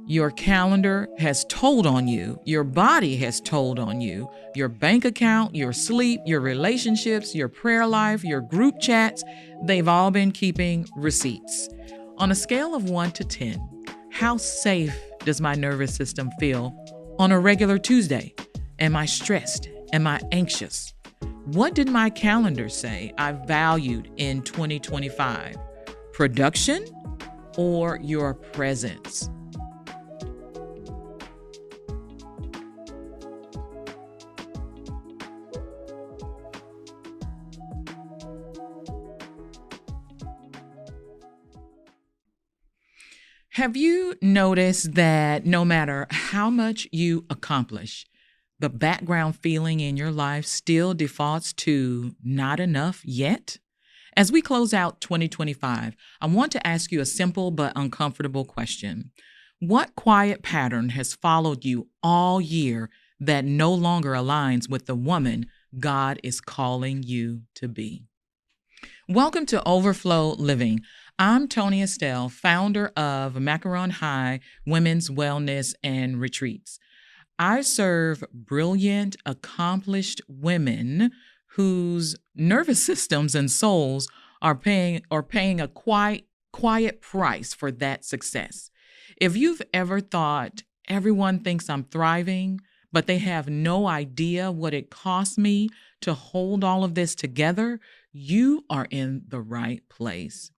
Your calendar has told on you. Your body has told on you. Your bank account, your sleep, your relationships, your prayer life, your group chats, they've all been keeping receipts. On a scale of 1 to 10, how safe does my nervous system feel on a regular Tuesday? Am I stressed? Am I anxious? What did my calendar say I valued in 2025? Production or your presence? Have you noticed that no matter how much you accomplish, the background feeling in your life still defaults to not enough yet? As we close out 2025, I want to ask you a simple but uncomfortable question. What quiet pattern has followed you all year that no longer aligns with the woman God is calling you to be? Welcome to Overflow Living. I'm Toni Estell, founder of Macaron High Women's Wellness and Retreats. I serve brilliant, accomplished women whose nervous systems and souls are paying a quiet price for that success. If you've ever thought everyone thinks I'm thriving, but they have no idea what it costs me to hold all of this together, you are in the right place.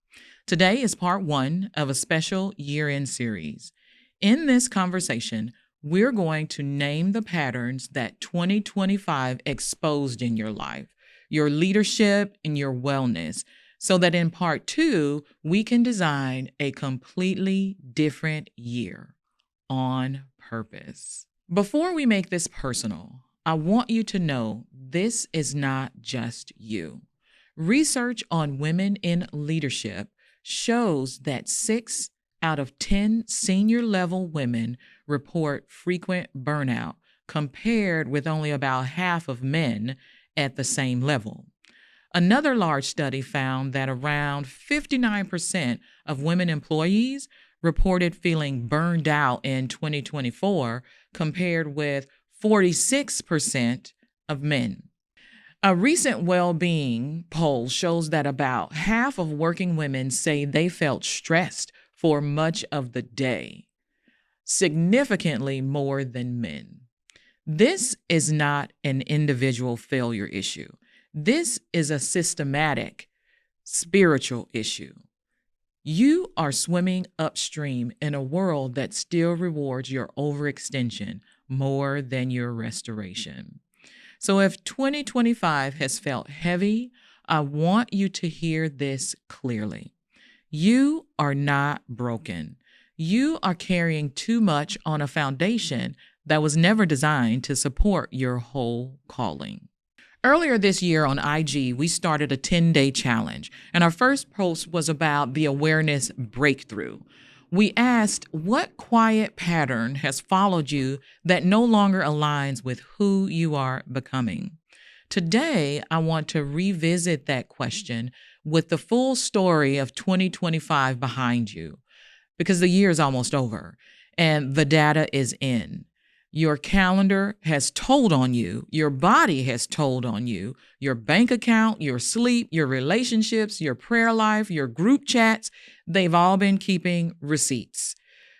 Today is part 1 of a special year-end series. In this conversation, we're going to name the patterns that 2025 exposed in your life, your leadership, and your wellness, so that in part 2, we can design a completely different year on purpose. Before we make this personal, I want you to know this is not just you. Research on women in leadership shows that 6 out of 10 senior-level women report frequent burnout, compared with only about half of men at the same level. Another large study found that around 59% of women employees reported feeling burned out in 2024, compared with 46% of men. A recent well-being poll shows that about half of working women say they felt stressed for much of the day, significantly more than men. This is not an individual failure issue. This is a systematic, spiritual issue. You are swimming upstream in a world that still rewards your overextension more than your restoration. So if 2025 has felt heavy, I want you to hear this clearly. You are not broken. You are carrying too much on a foundation that was never designed to support your whole calling. Earlier this year on IG, we started a 10-day challenge, and our first post was about the awareness breakthrough. We asked, what quiet pattern has followed you that no longer aligns with who you are becoming? Today, I want to revisit that question with the full story of 2025 behind you, because the year is almost over and the data is in. Your calendar has told on you. Your body has told on you. Your bank account, your sleep, your relationships, your prayer life, your group chats, they've all been keeping receipts.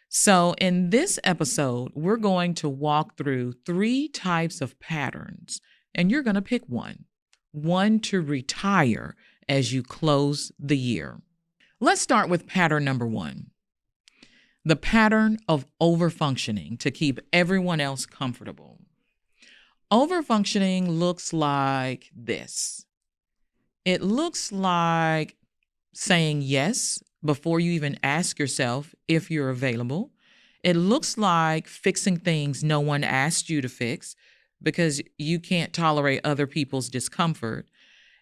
So in this episode, we're going to walk through 3 types of patterns, and you're going to pick one to retire as you close the year. Let's start with pattern number 1. The pattern of overfunctioning to keep everyone else comfortable. Overfunctioning looks like this. It looks like saying yes before you even ask yourself if you're available. It looks like fixing things no one asked you to fix because you can't tolerate other people's discomfort.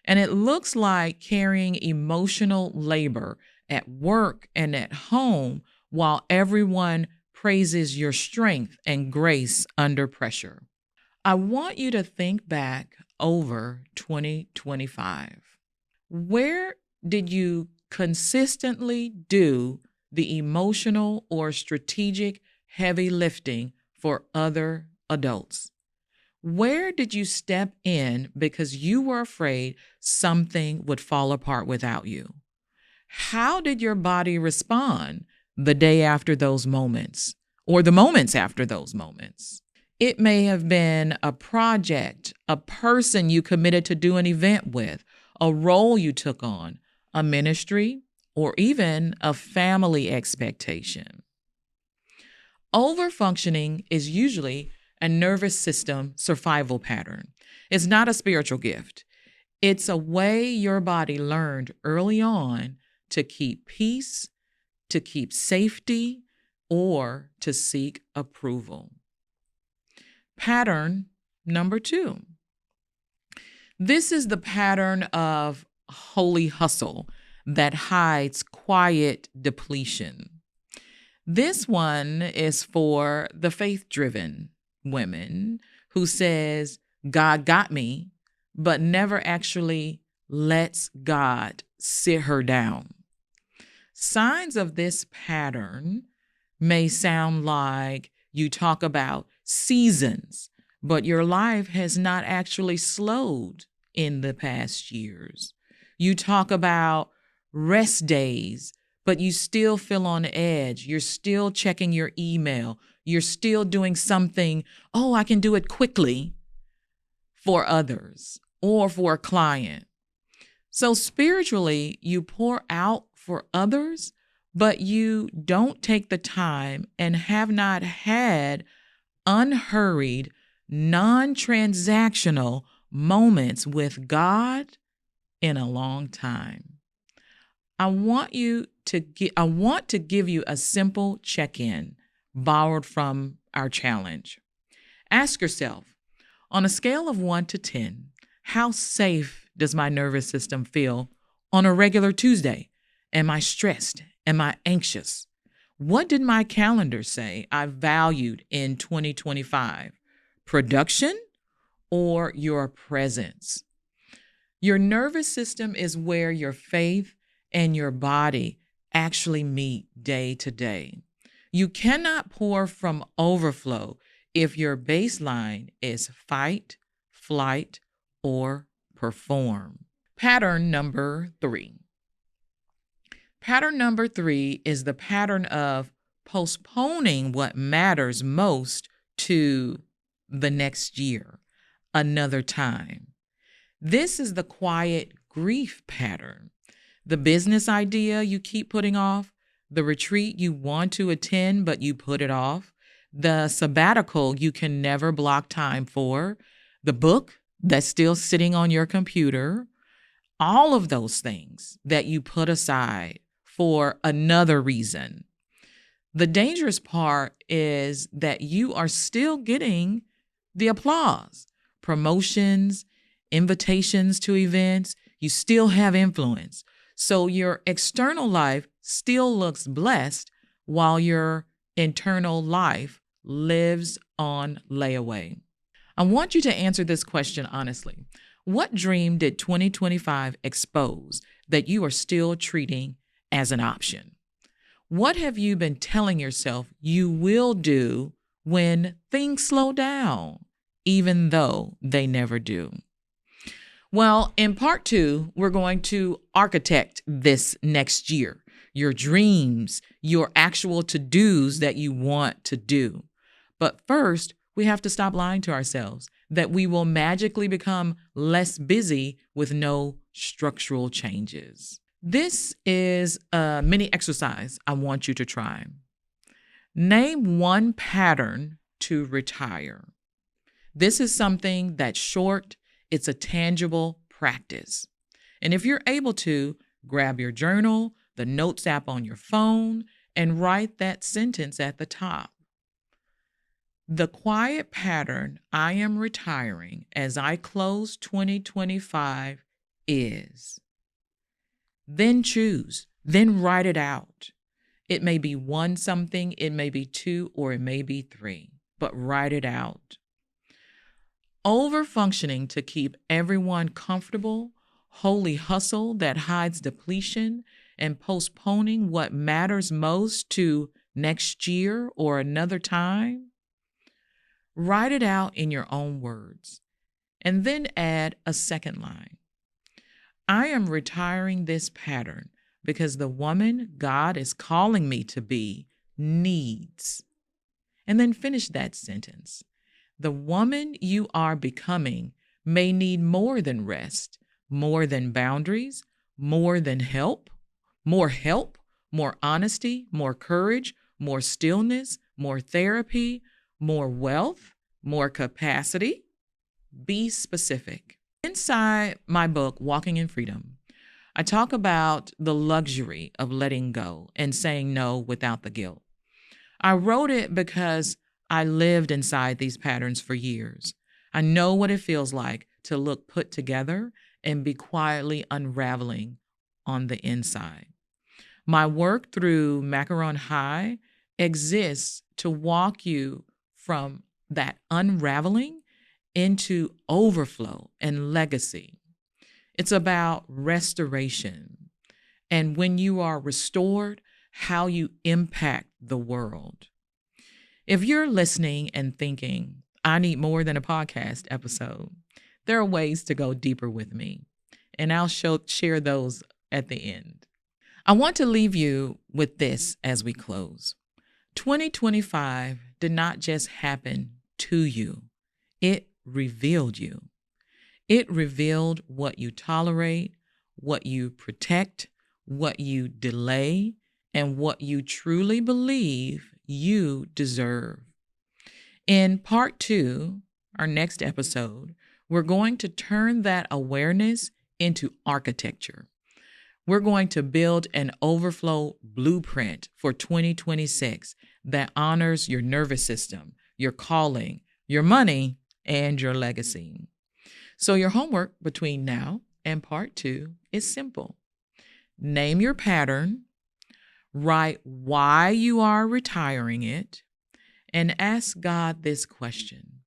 And it looks like carrying emotional labor at work and at home while everyone praises your strength and grace under pressure. I want you to think back over 2025. Where did you consistently do the emotional or strategic heavy lifting for other adults? Where did you step in because you were afraid something would fall apart without you? How did your body respond the day after those moments or the moments after those moments? It may have been a project, a person you committed to do an event with, a role you took on, a ministry, or even a family expectation. Overfunctioning is usually a nervous system survival pattern. It's not a spiritual gift. It's a way your body learned early on to keep peace, to keep safety, or to seek approval. Pattern number 2. This is the pattern of holy hustle that hides quiet depletion. This one is for the faith-driven women who says, God got me, but never actually lets God sit her down. Signs of this pattern may sound like you talk about seasons, but your life has not actually slowed in the past years. You talk about rest days, but you still feel on edge. You're still checking your email. You're still doing something, I can do it quickly for others or for a client. So spiritually, you pour out for others, but you don't take the time and have not had unhurried, non-transactional moments with God in a long time. I want to give you a simple check-in borrowed from our challenge. Ask yourself, on a scale of 1 to 10, how safe does my nervous system feel on a regular Tuesday? Am I stressed? Am I anxious? What did my calendar say I valued in 2025? Production or your presence? Your nervous system is where your faith and your body actually meet day to day. You cannot pour from overflow if your baseline is fight, flight, or perform. Pattern number 3. Pattern number 3 is the pattern of postponing what matters most to the next year, another time. This is the quiet grief pattern. The business idea you keep putting off, the retreat you want to attend but you put it off, the sabbatical you can never block time for, the book that's still sitting on your computer, all of those things that you put aside for another reason. The dangerous part is that you are still getting the applause, promotions, invitations to events. You still have influence. So your external life still looks blessed while your internal life lives on layaway. I want you to answer this question honestly. What dream did 2025 expose that you are still treating as an option? What have you been telling yourself you will do when things slow down, even though they never do? Well, in part 2, we're going to architect this next year, your dreams, your actual to-dos that you want to do. But first, we have to stop lying to ourselves that we will magically become less busy with no structural changes. This is a mini exercise I want you to try. Name one pattern to retire. This is something that's short. It's a tangible practice. And if you're able to, grab your journal, the notes app on your phone, and write that sentence at the top. The quiet pattern I am retiring as I close 2025 is. Then choose, then write it out. It may be one something, it may be 2, or it may be 3, but write it out. Overfunctioning to keep everyone comfortable, holy hustle that hides depletion, and postponing what matters most to next year, or another time? Write it out in your own words and then add a second line. I am retiring this pattern because the woman God is calling me to be needs. And then finish that sentence. The woman you are becoming may need more than rest, more than boundaries, more than help, more honesty, more courage, more stillness, more therapy, more wealth, more capacity. Be specific. Inside my book, Walking in Freedom, I talk about the luxury of letting go and saying no without the guilt. I wrote it because I lived inside these patterns for years. I know what it feels like to look put together and be quietly unraveling on the inside. My work through Macaron High exists to walk you from that unraveling into overflow and legacy. It's about restoration. And when you are restored, how you impact the world. If you're listening and thinking, I need more than a podcast episode, there are ways to go deeper with me, and I'll share those at the end. I want to leave you with this as we close. 2025 did not just happen to you. It revealed you. It revealed what you tolerate, what you protect, what you delay, and what you truly believe you deserve. In part 2, our next episode, we're going to turn that awareness into architecture. We're going to build an overflow blueprint for 2026 that honors your nervous system, your calling, your money, and your legacy. So your homework between now and part 2 is simple. Name your pattern, write why you are retiring it, and ask God this question: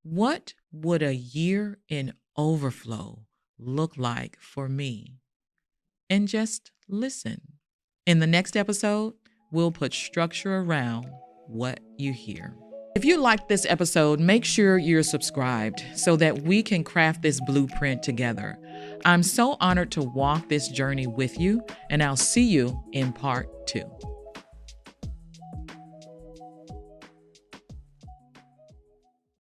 what would a year in overflow look like for me? And just listen. In the next episode, we'll put structure around what you hear. If you liked this episode, make sure you're subscribed so that we can craft this blueprint together. I'm so honored to walk this journey with you, and I'll see you in part 2.